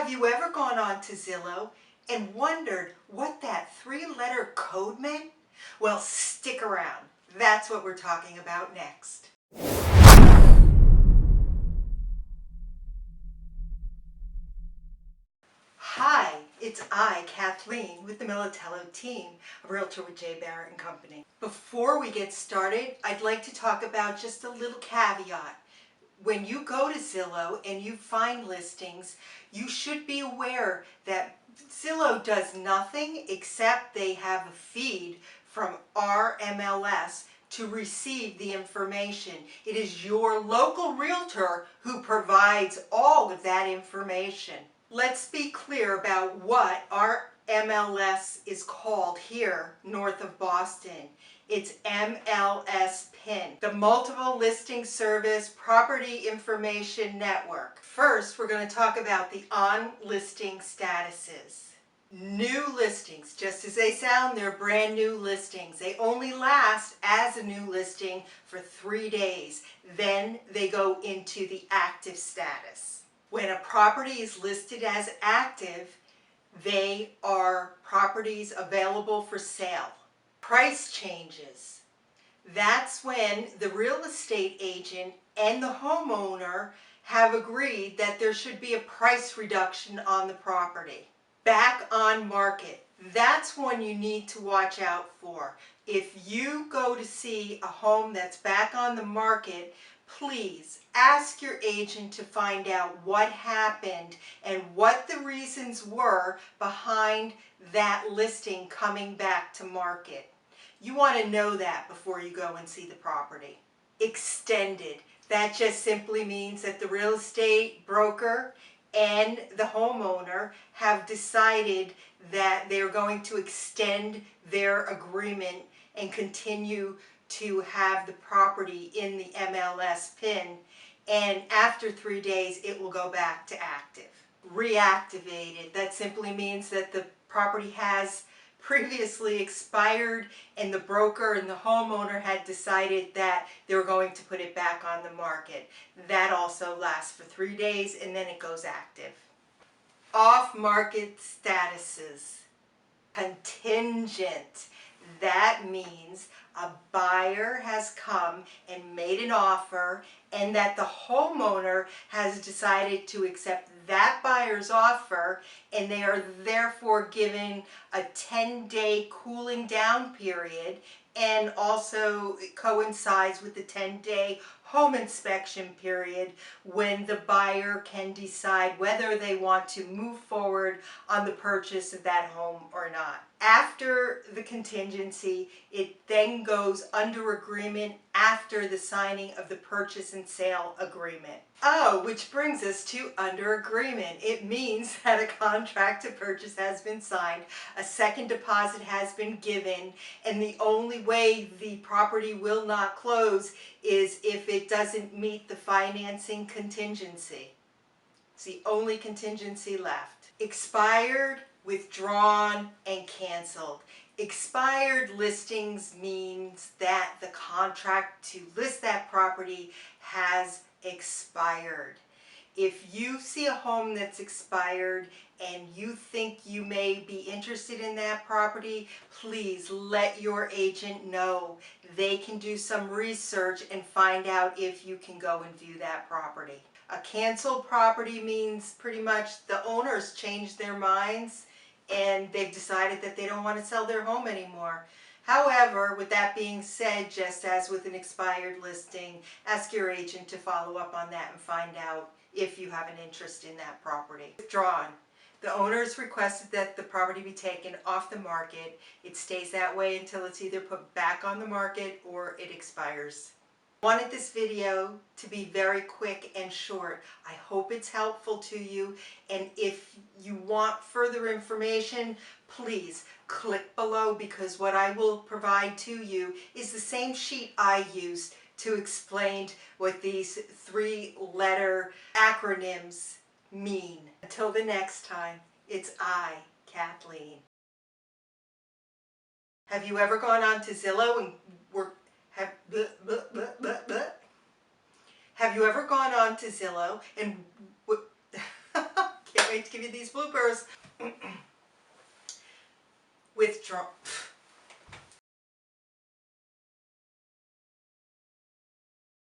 Have you ever gone on to Zillow and wondered what that three-letter code meant? Well, stick around. That's what we're talking about next. Hi, it's I, Kathleen, with the Militello Team, a realtor with J. Barrett and Company. Before we get started, I'd like to talk about just a little caveat. When you go to Zillow and you find listings, you should be aware that Zillow does nothing except they have a feed from our MLS to receive the information. It is your local realtor who provides all of that information. Let's be clear about what our MLS is called here north of Boston. It's MLS PIN, the Multiple Listing Service Property Information Network. First, we're going to talk about the on-listing statuses. New listings, just as they sound, they're brand new listings. They only last as a new listing for 3 days. Then they go into the active status. When a property is listed as active, they are properties available for sale. Price changes. That's when the real estate agent and the homeowner have agreed that there should be a price reduction on the property. Back on market. That's one you need to watch out for. If you go to see a home that's back on the market, please ask your agent to find out what happened and what the reasons were behind that listing coming back to market. You want to know that before you go and see the property. Extended. That just simply means that the real estate broker and the homeowner have decided that they're going to extend their agreement and continue to have the property in the MLS PIN, and after 3 days it will go back to active. Reactivated, that simply means that the property has previously expired and the broker and the homeowner had decided that they were going to put it back on the market. That also lasts for 3 days and then it goes active. Off-market statuses. Contingent. That means a buyer has come and made an offer and that the homeowner has decided to accept that buyer's offer, and they are therefore given a 10-day cooling down period, and also it coincides with the 10-day home inspection period when the buyer can decide whether they want to move forward on the purchase of that home or not. After the contingency, it then goes under agreement after the signing of the purchase and sale agreement. Oh, which brings us to under agreement. It means that a contract to purchase has been signed, a second deposit has been given, and the only way the property will not close is if it doesn't meet the financing contingency. It's the only contingency left. Expired, withdrawn, and canceled. Expired listings means that the contract to list that property has expired. If you see a home that's expired and you think you may be interested in that property, please let your agent know. They can do some research and find out if you can go and view that property. A canceled property means pretty much the owners changed their minds and they've decided that they don't want to sell their home anymore. However, with that being said, just as with an expired listing, ask your agent to follow up on that and find out if you have an interest in that property. Withdrawn. The owners requested that the property be taken off the market. It stays that way until it's either put back on the market or it expires. I wanted this video to be very quick and short. I hope it's helpful to you, and if you want further information, please click below, because what I will provide to you is the same sheet I used to explain what these three-letter acronyms mean. Until the next time, it's I, Kathleen. Have you ever gone on to Zillow and Have you ever gone on to Zillow and wait to give you these bloopers. Withdraw.